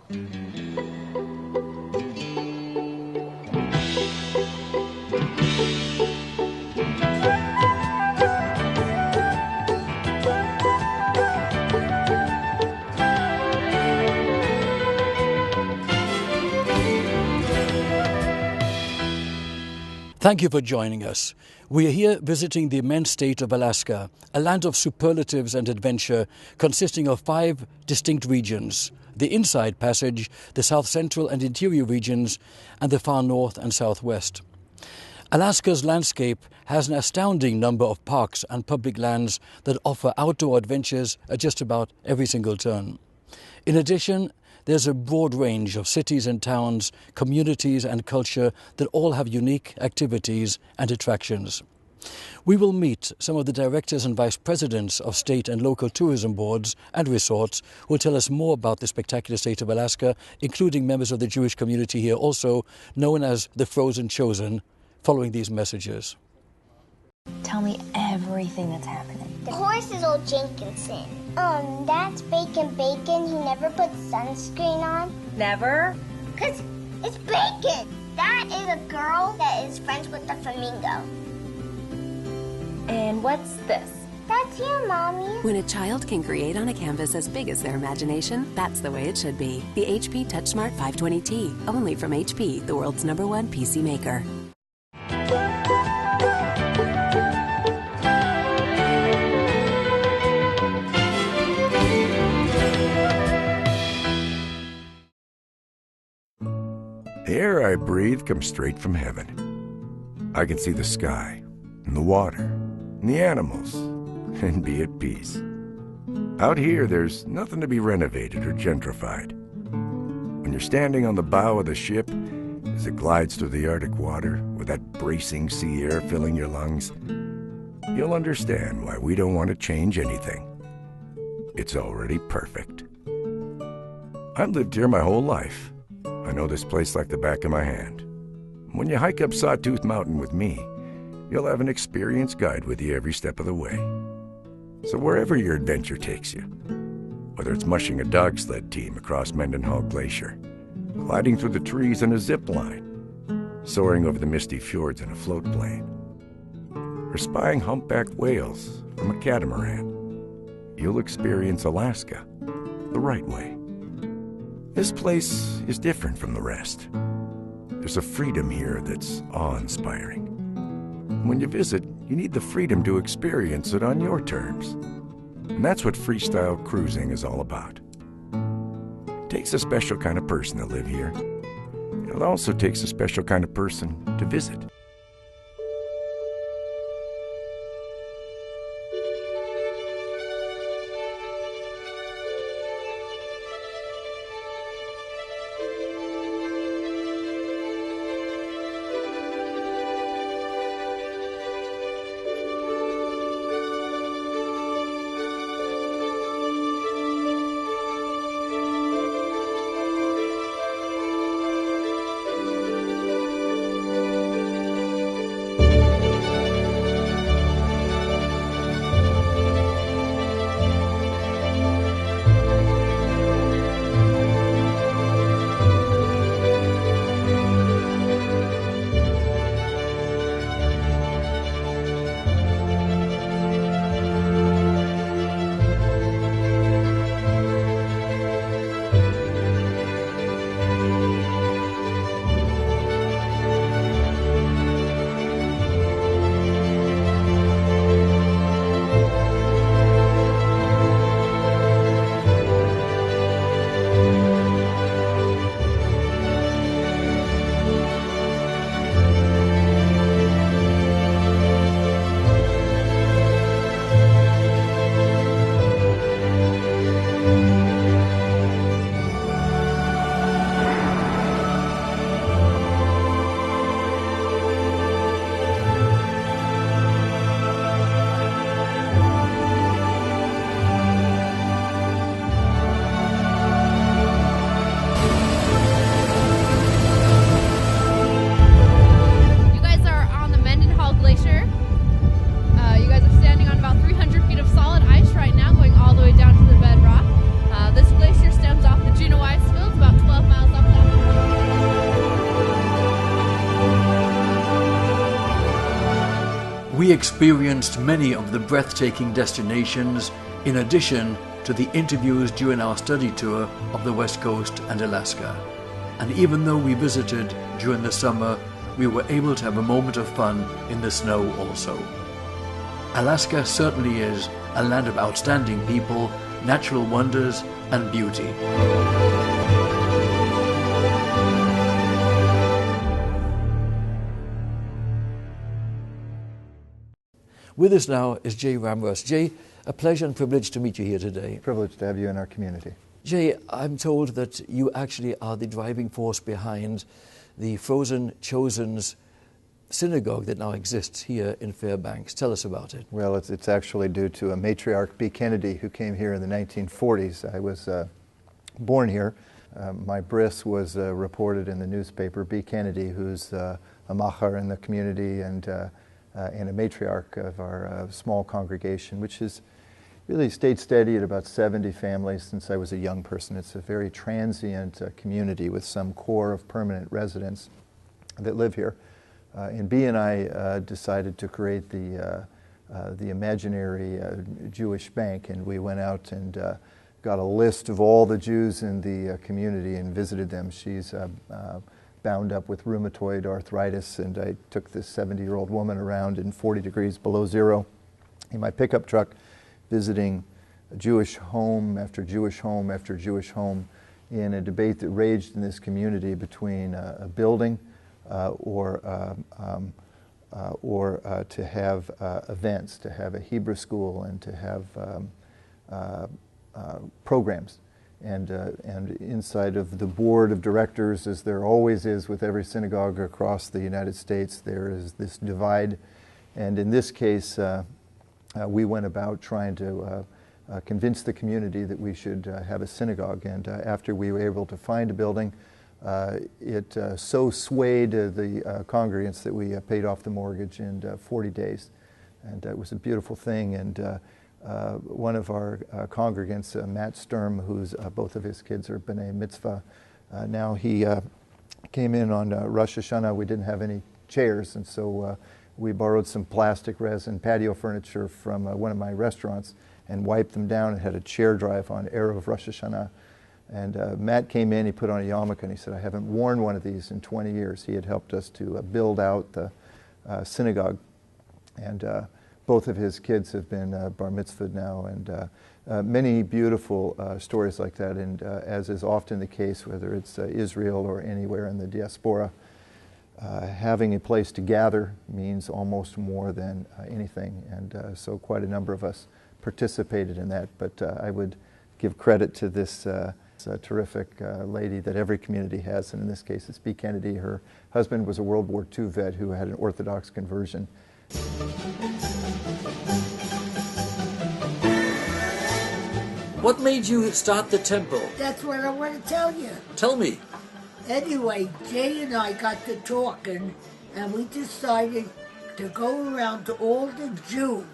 Thank you for joining us. We are here visiting the immense state of Alaska, a land of superlatives and adventure consisting of 5 distinct regions: the Inside Passage, the South Central and Interior regions, and the far north and southwest. Alaska's landscape has an astounding number of parks and public lands that offer outdoor adventures at just about every single turn. In addition, there's a broad range of cities and towns, communities and culture that all have unique activities and attractions. We will meet some of the directors and vice presidents of state and local tourism boards and resorts who will tell us more about the spectacular state of Alaska, including members of the Jewish community here also, known as the Frozen Chosen, following these messages. Tell me everything that's happening. The horse is old Jenkinson. That's Bacon. He never puts sunscreen on. Never? 'Cause it's Bacon. That is a girl that is friends with the flamingo. And what's this? That's you, Mommy. When a child can create on a canvas as big as their imagination, that's the way it should be. The HP TouchSmart 520T, only from HP, the world's #1 PC maker. The air I breathe comes straight from heaven. I can see the sky, and the water, and the animals, and be at peace. Out here, there's nothing to be renovated or gentrified. When you're standing on the bow of the ship, as it glides through the Arctic water, with that bracing sea air filling your lungs, you'll understand why we don't want to change anything. It's already perfect. I've lived here my whole life. I know this place like the back of my hand. When you hike up Sawtooth Mountain with me, you'll have an experienced guide with you every step of the way. So wherever your adventure takes you, whether it's mushing a dog sled team across Mendenhall Glacier, gliding through the trees in a zip line, soaring over the misty fjords in a float plane, or spying humpback whales from a catamaran, you'll experience Alaska the right way. This place is different from the rest. There's a freedom here that's awe-inspiring. When you visit, you need the freedom to experience it on your terms. And that's what freestyle cruising is all about. It takes a special kind of person to live here. It also takes a special kind of person to visit. We experienced many of the breathtaking destinations in addition to the interviews during our study tour of the West Coast and Alaska. And even though we visited during the summer, we were able to have a moment of fun in the snow also. Alaska certainly is a land of outstanding people, natural wonders, and beauty. With us now is Jay Ramras. Jay, a pleasure and privilege to meet you here today. Privilege to have you in our community. Jay, I'm told that you actually are the driving force behind the Frozen Chosen's synagogue that now exists here in Fairbanks. Tell us about it. Well, it's actually due to a matriarch, Bea Kennedy, who came here in the 1940s. I was born here. My bris was reported in the newspaper. Bea Kennedy, who's a machar in the community and a matriarch of our small congregation, which has really stayed steady at about 70 families since I was a young person. It's a very transient community with some core of permanent residents that live here. And Bea and I decided to create the imaginary Jewish bank, and we went out and got a list of all the Jews in the community and visited them. She's bound up with rheumatoid arthritis, and I took this 70-year-old woman around in 40 degrees below zero in my pickup truck, visiting Jewish home after Jewish home after Jewish home in a debate that raged in this community between a building or to have events, to have a Hebrew school, and to have programs. And inside of the board of directors, as there always is with every synagogue across the United States, there is this divide. And in this case, we went about trying to convince the community that we should have a synagogue. And after we were able to find a building, it so swayed the congregants that we paid off the mortgage in 40 days. And it was a beautiful thing. And one of our congregants, Matt Sturm, who's both of his kids are B'nai Mitzvah, now he came in on Rosh Hashanah. We didn't have any chairs, and so we borrowed some plastic resin patio furniture from one of my restaurants and wiped them down and had a chair drive on Erev Rosh Hashanah. And Matt came in, he put on a yarmulke, and he said, I haven't worn one of these in 20 years. He had helped us to build out the synagogue. And both of his kids have been bar mitzvahed now, and many beautiful stories like that. And as is often the case, whether it's Israel or anywhere in the diaspora, having a place to gather means almost more than anything. And so quite a number of us participated in that. But I would give credit to this terrific lady that every community has, and in this case it's Bea Kennedy. Her husband was a World War II vet who had an Orthodox conversion. What made you start the temple? That's what I want to tell you. Tell me. Anyway, Jay and I got to talking, and we decided to go around to all the Jews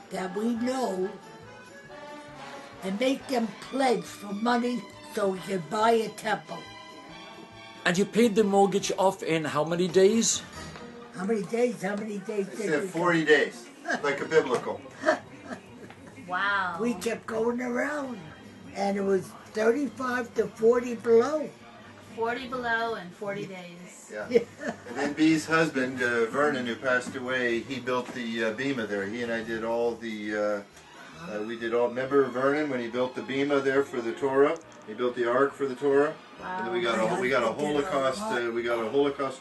that we know and make them pledge for money so we could buy a temple. And you paid the mortgage off in how many days? How many days? How many days I did said we 40 days, like a biblical. Wow. We kept going around, and it was 35 to 40 below. 40 below and 40 days. Yeah. And then Bea's husband, Vernon, who passed away, he built the bima there. He and I did all the, remember Vernon when he built the bima there for the Torah? He built the ark for the Torah. Wow. And then we got a Holocaust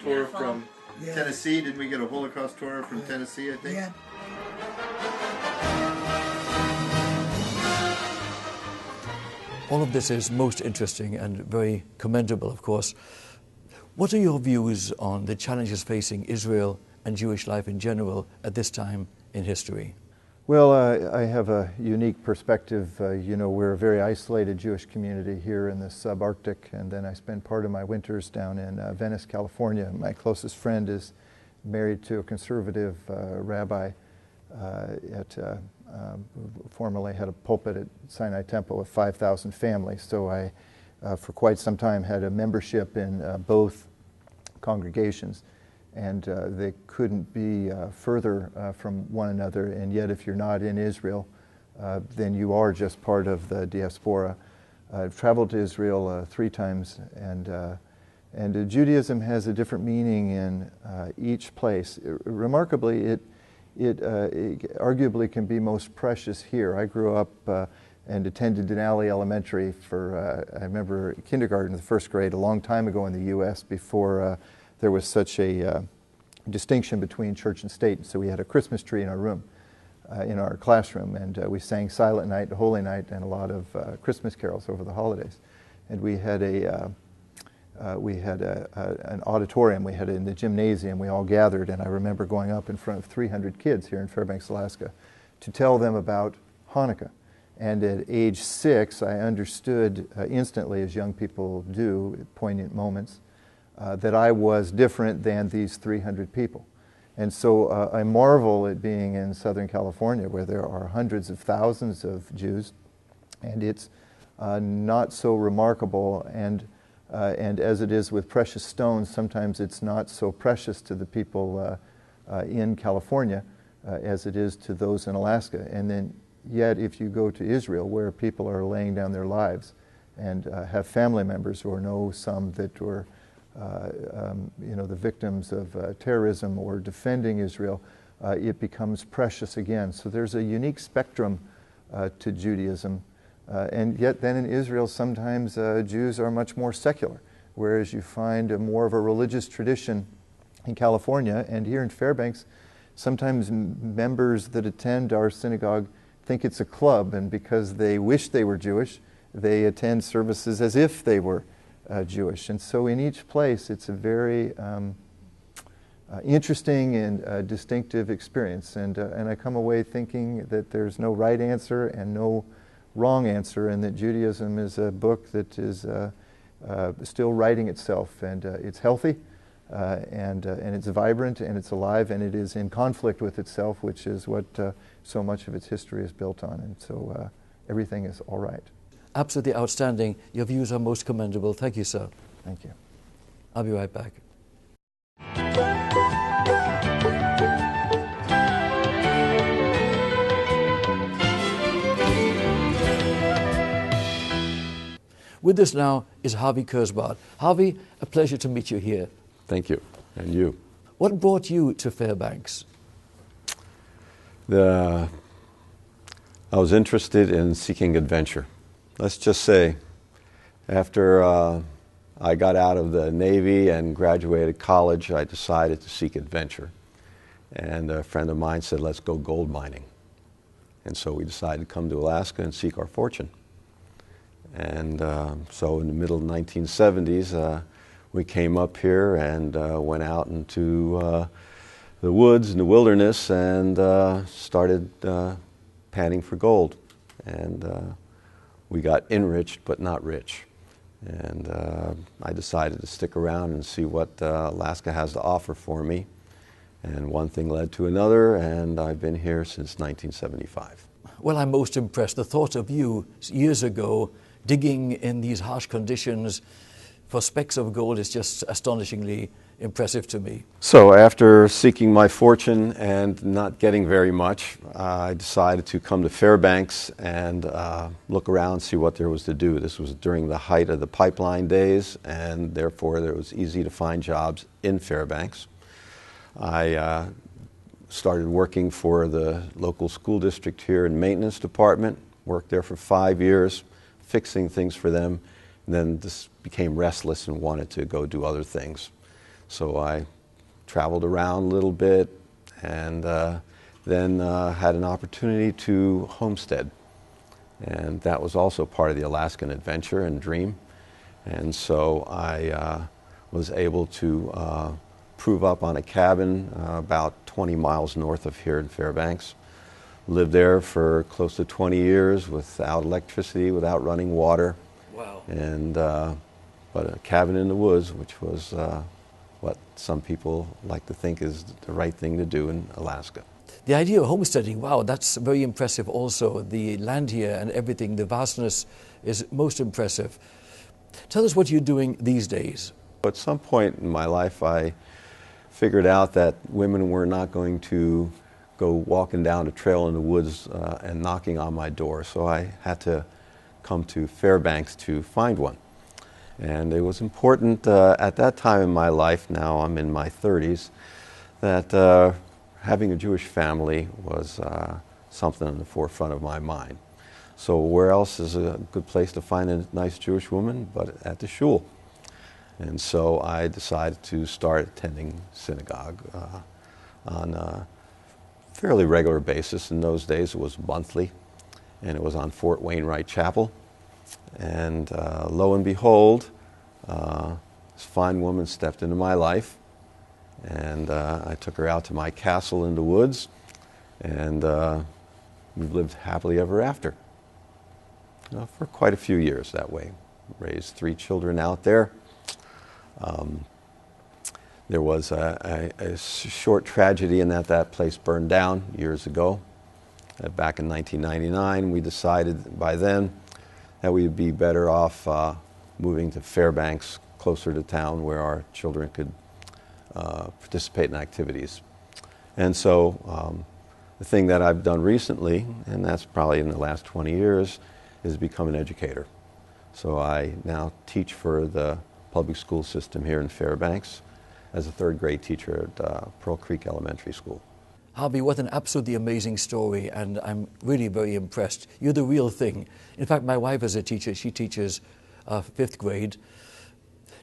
Torah Beautiful. from Tennessee. Didn't we get a Holocaust Torah from Tennessee, I think? Yeah. All of this is most interesting and very commendable, of course. What are your views on the challenges facing Israel and Jewish life in general at this time in history? Well, I have a unique perspective. We're a very isolated Jewish community here in the subarctic, and then I spend part of my winters down in Venice, California. My closest friend is married to a conservative rabbi formerly had a pulpit at Sinai Temple of 5,000 families. So I, for quite some time, had a membership in both congregations. and they couldn't be further from one another. And yet, if you're not in Israel, then you are just part of the diaspora. I've traveled to Israel 3 times, and Judaism has a different meaning in each place. Remarkably, it arguably can be most precious here. I grew up and attended Denali Elementary for, I remember kindergarten, the 1st grade, a long time ago in the U.S. before there was such a distinction between church and state. So we had a Christmas tree in our room, in our classroom, and we sang Silent Night, Holy Night, and a lot of Christmas carols over the holidays. And we had an auditorium. We had it in the gymnasium. We all gathered, and I remember going up in front of 300 kids here in Fairbanks, Alaska, to tell them about Hanukkah. And at age 6, I understood instantly, as young people do at poignant moments, that I was different than these 300 people. And so I marvel at being in Southern California, where there are hundreds of thousands of Jews, and it's not so remarkable. And as it is with precious stones, sometimes it's not so precious to the people in California as it is to those in Alaska. And then yet, if you go to Israel, where people are laying down their lives and have family members or know some that were the victims of terrorism or defending Israel, it becomes precious again. So there's a unique spectrum to Judaism. And yet then in Israel, sometimes Jews are much more secular, whereas you find more of a religious tradition in California. And here in Fairbanks, sometimes members that attend our synagogue think it's a club, and because they wish they were Jewish, they attend services as if they were Jewish. And so in each place, it's a very interesting and distinctive experience. And I come away thinking that there's no right answer and no wrong answer, and that Judaism is a book that is still writing itself, and it's healthy, and it's vibrant, and it's alive, and it is in conflict with itself, which is what so much of its history is built on. And so everything is all right. Absolutely outstanding. Your views are most commendable. Thank you, sir. Thank you. I'll be right back. With us now is Harvey Kurzbard. Harvey, a pleasure to meet you here. Thank you. And you. What brought you to Fairbanks? I was interested in seeking adventure. Let's just say, after I got out of the Navy and graduated college, I decided to seek adventure. And a friend of mine said, let's go gold mining. And so we decided to come to Alaska and seek our fortune. And so in the middle of the 1970s, we came up here and went out into the woods and the wilderness and started panning for gold. And we got enriched, but not rich. And I decided to stick around and see what Alaska has to offer for me. And one thing led to another, and I've been here since 1975. Well, I'm most impressed. The thought of you years ago digging in these harsh conditions for specks of gold is just astonishingly impressive to me. So after seeking my fortune and not getting very much, I decided to come to Fairbanks and look around, see what there was to do. This was during the height of the pipeline days, and therefore it was easy to find jobs in Fairbanks. I started working for the local school district here in maintenance department, worked there for 5 years, fixing things for them, and then just became restless and wanted to go do other things. So I traveled around a little bit, and then had an opportunity to homestead. And that was also part of the Alaskan adventure and dream. And so I was able to prove up on a cabin about 20 miles north of here in Fairbanks. Lived there for close to 20 years without electricity, without running water. Wow. And but a cabin in the woods, which was what some people like to think is the right thing to do in Alaska. The idea of homesteading, wow, that's very impressive also. The land here and everything, the vastness is most impressive. Tell us what you're doing these days. At some point in my life, I figured out that women were not going to go walking down a trail in the woods and knocking on my door. So I had to come to Fairbanks to find one. And it was important at that time in my life, now I'm in my 30s, that having a Jewish family was something in the forefront of my mind. So where else is a good place to find a nice Jewish woman but at the shul? And so I decided to start attending synagogue on a fairly regular basis. In those days it was monthly, and it was on Fort Wainwright Chapel. And lo and behold, this fine woman stepped into my life, and I took her out to my castle in the woods, and we've lived happily ever after for quite a few years that way. Raised 3 children out there. There was a short tragedy in that place burned down years ago. Back in 1999, we decided by then that we'd be better off moving to Fairbanks, closer to town, where our children could participate in activities. And so the thing that I've done recently, and that's probably in the last 20 years, is become an educator. So I now teach for the public school system here in Fairbanks as a 3rd grade teacher at Pearl Creek Elementary School. Harvey, what an absolutely amazing story, and I'm really very impressed. You're the real thing. In fact, my wife is a teacher. She teaches 5th grade.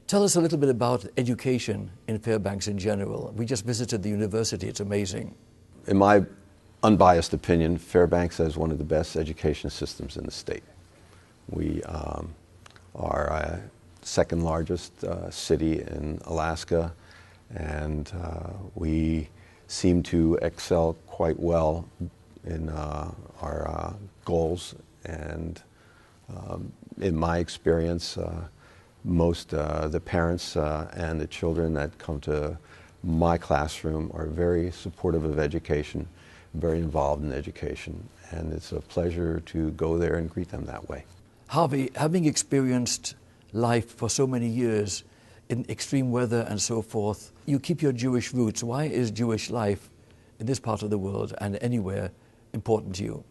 Tell us a little bit about education in Fairbanks in general. We just visited the university. It's amazing. In my unbiased opinion, Fairbanks has one of the best education systems in the state. We are 2nd largest city in Alaska, and we seem to excel quite well in our goals. And in my experience, most the parents and the children that come to my classroom are very supportive of education, very involved in education, and it's a pleasure to go there and greet them that way. Harvey, having experienced life for so many years in extreme weather and so forth, you keep your Jewish roots. Why is Jewish life in this part of the world and anywhere important to you?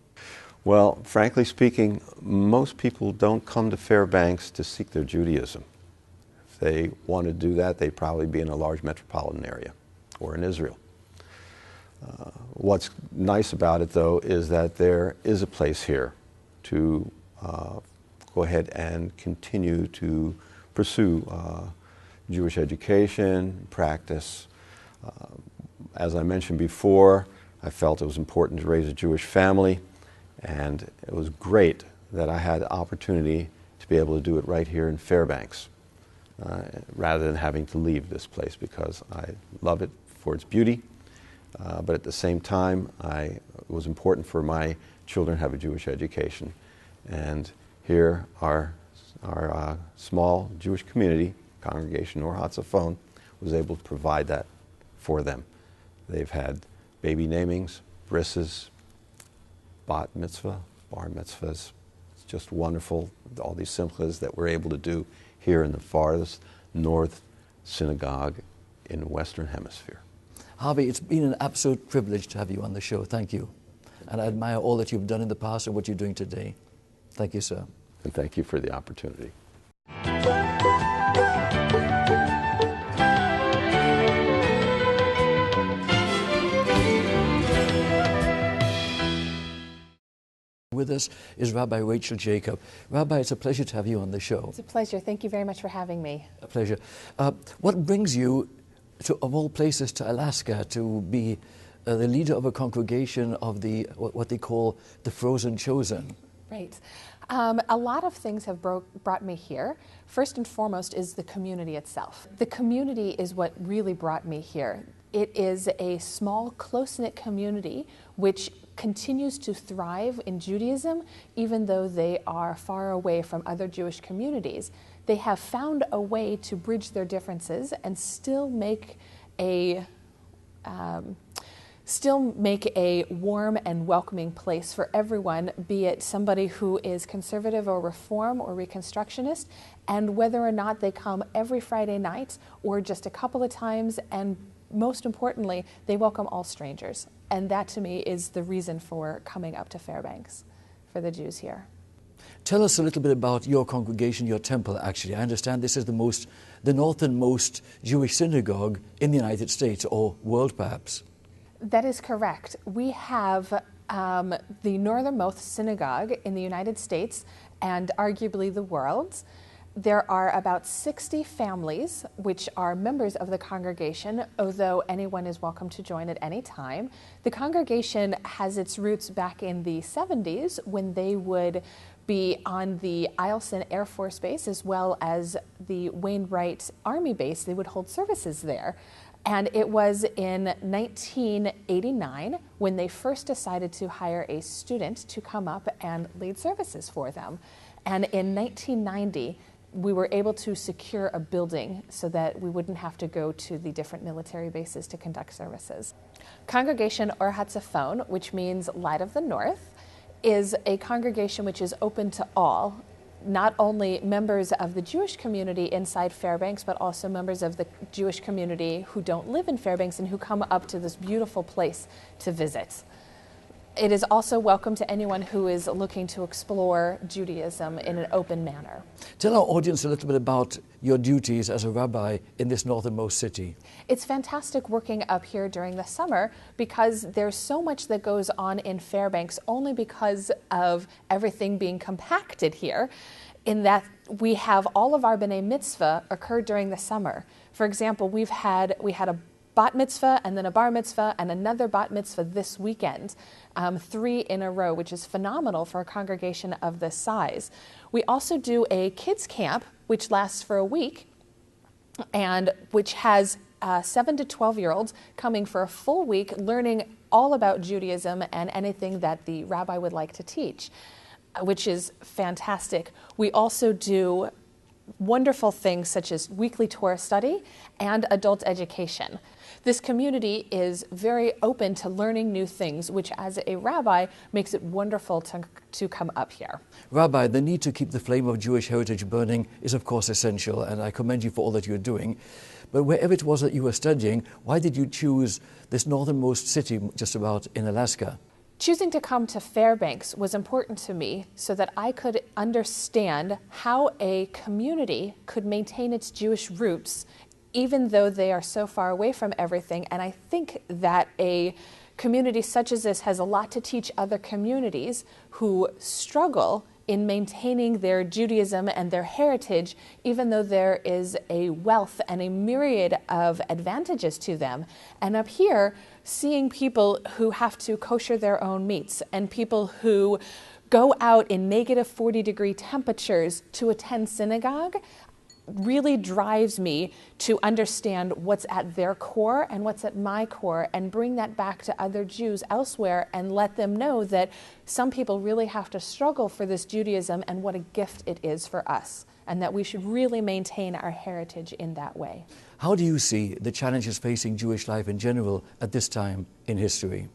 Well, frankly speaking, most people don't come to Fairbanks to seek their Judaism. If they want to do that, they'd probably be in a large metropolitan area or in Israel. What's nice about it, though, is that there is a place here to go ahead and continue to pursue Jewish education, practice. As I mentioned before, I felt it was important to raise a Jewish family, and it was great that I had the opportunity to be able to do it right here in Fairbanks, rather than having to leave this place, because I love it for its beauty, but at the same time, it was important for my children to have a Jewish education. And here our small Jewish community, congregation Or Hatzafon, was able to provide that for them. They've had baby namings, brises, bat mitzvah, bar mitzvahs. It's just wonderful, all these simchas that we're able to do here in the farthest north synagogue in the Western Hemisphere. Harvey, it's been an absolute privilege to have you on the show. Thank you. And I admire all that you've done in the past and what you're doing today. Thank you, sir. And thank you for the opportunity. With us is Rabbi Rachael Jacob. Rabbi, it's a pleasure to have you on the show. It's a pleasure. Thank you very much for having me. A pleasure. What brings you, of all places, to Alaska to be the leader of a congregation of the what they call the Frozen Chosen? Right. A lot of things have brought me here. First and foremost is the community itself. The community is what really brought me here. It is a small, close-knit community which continues to thrive in Judaism, even though they are far away from other Jewish communities. They have found a way to bridge their differences and still make a warm and welcoming place for everyone, be it somebody who is conservative or reform or reconstructionist, and whether or not they come every Friday night or just a couple of times, and most importantly, they welcome all strangers. And that to me is the reason for coming up to Fairbanks for the Jews here. Tell us a little bit about your congregation, your temple, actually. I understand this is the northernmost Jewish synagogue in the United States, or world perhaps. That is correct. We have the northernmost synagogue in the United States and arguably the world. There are about 60 families which are members of the congregation, although anyone is welcome to join at any time. The congregation has its roots back in the 70s when they would be on the Eielson Air Force Base as well as the Wainwright Army Base. They would hold services there. And it was in 1989 when they first decided to hire a student to come up and lead services for them. And in 1990, we were able to secure a building so that we wouldn't have to go to the different military bases to conduct services. Congregation Or Hatzafon, which means Light of the North, is a congregation which is open to all, not only members of the Jewish community inside Fairbanks, but also members of the Jewish community who don't live in Fairbanks and who come up to this beautiful place to visit. It is also welcome to anyone who is looking to explore Judaism in an open manner. Tell our audience a little bit about your duties as a rabbi in this northernmost city. It's fantastic working up here during the summer because there's so much that goes on in Fairbanks only because of everything being compacted here, in that we have all of our B'nai Mitzvah occur during the summer. For example, we had a bat mitzvah and then a bar mitzvah and another bat mitzvah this weekend, 3 in a row, which is phenomenal for a congregation of this size. We also do a kids camp, which lasts for a week and which has 7 to 12-year-olds coming for a full week learning all about Judaism and anything that the rabbi would like to teach, which is fantastic. We also do wonderful things such as weekly Torah study and adult education. This community is very open to learning new things, which as a rabbi makes it wonderful to come up here. Rabbi, the need to keep the flame of Jewish heritage burning is of course essential, and I commend you for all that you're doing. But wherever it was that you were studying, why did you choose this northernmost city just about in Alaska? Choosing to come to Fairbanks was important to me so that I could understand how a community could maintain its Jewish roots even though they are so far away from everything. And I think that a community such as this has a lot to teach other communities who struggle in maintaining their Judaism and their heritage, even though there is a wealth and a myriad of advantages to them. And up here, seeing people who have to kosher their own meats and people who go out in negative 40-degree temperatures to attend synagogue really drives me to understand what's at their core and what's at my core and bring that back to other Jews elsewhere and let them know that some people really have to struggle for this Judaism and what a gift it is for us, and that we should really maintain our heritage in that way. How do you see the challenges facing Jewish life in general at this time in history?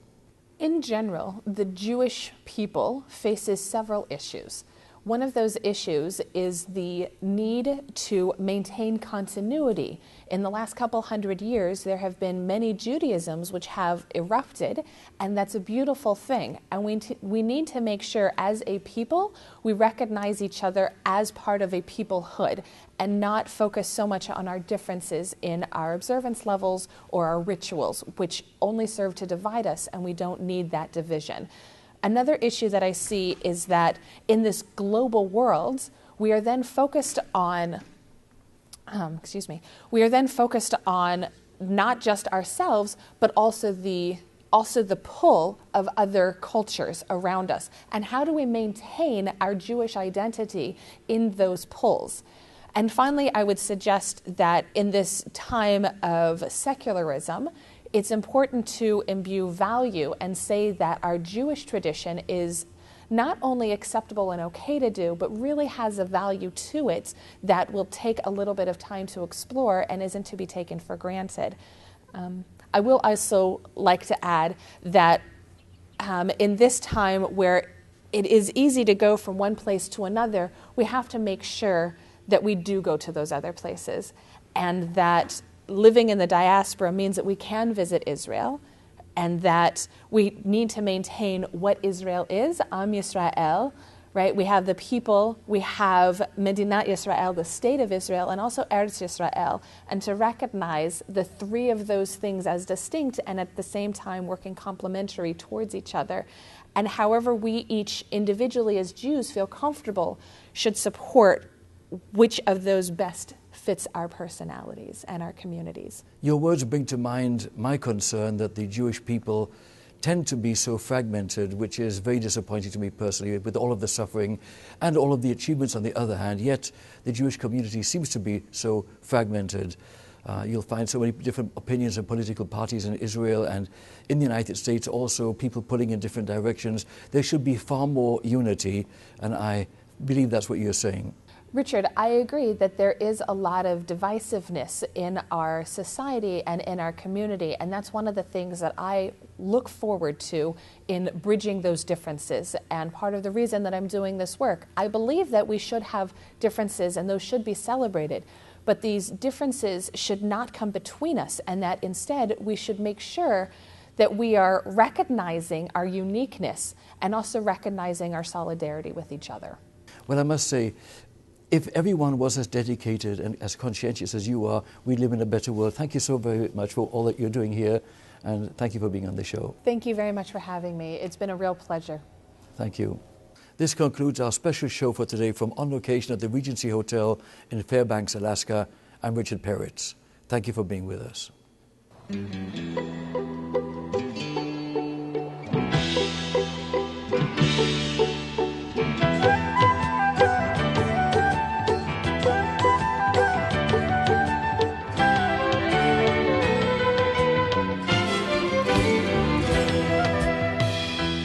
In general, the Jewish people faces several issues. One of those issues is the need to maintain continuity. In the last couple hundred years, there have been many Judaisms which have erupted, and that's a beautiful thing. And we need to make sure as a people, we recognize each other as part of a peoplehood and not focus so much on our differences in our observance levels or our rituals, which only serve to divide us, and we don't need that division. Another issue that I see is that in this global world, we are then focused on, not just ourselves, but also the pull of other cultures around us. And how do we maintain our Jewish identity in those pulls? And finally, I would suggest that in this time of secularism, it's important to imbue value and say that our Jewish tradition is not only acceptable and okay to do, but really has a value to it that will take a little bit of time to explore and isn't to be taken for granted. I will also like to add that in this time where it is easy to go from one place to another, we have to make sure that we do go to those other places, and that living in the diaspora means that we can visit Israel, and that we need to maintain what Israel is, Am Yisrael, right? We have the people, we have Medinat Yisrael, the state of Israel, and also Eretz Yisrael, and to recognize the three of those things as distinct and at the same time working complementary towards each other. And however we each individually as Jews feel comfortable should support which of those best fits our personalities and our communities. Your words bring to mind my concern that the Jewish people tend to be so fragmented, which is very disappointing to me personally, with all of the suffering and all of the achievements on the other hand, yet the Jewish community seems to be so fragmented. You'll find so many different opinions and political parties in Israel and in the United States also, people pulling in different directions. There should be far more unity, and I believe that's what you're saying. Richard, I agree that there is a lot of divisiveness in our society and in our community, and that's one of the things that I look forward to in bridging those differences. And part of the reason that I'm doing this work, I believe that we should have differences and those should be celebrated, but these differences should not come between us, and that instead we should make sure that we are recognizing our uniqueness and also recognizing our solidarity with each other. Well, I must say, if everyone was as dedicated and as conscientious as you are, we'd live in a better world. Thank you so very much for all that you're doing here, and thank you for being on the show. Thank you very much for having me. It's been a real pleasure. Thank you. This concludes our special show for today from On Location at the Regency Hotel in Fairbanks, Alaska. I'm Richard Peritz. Thank you for being with us.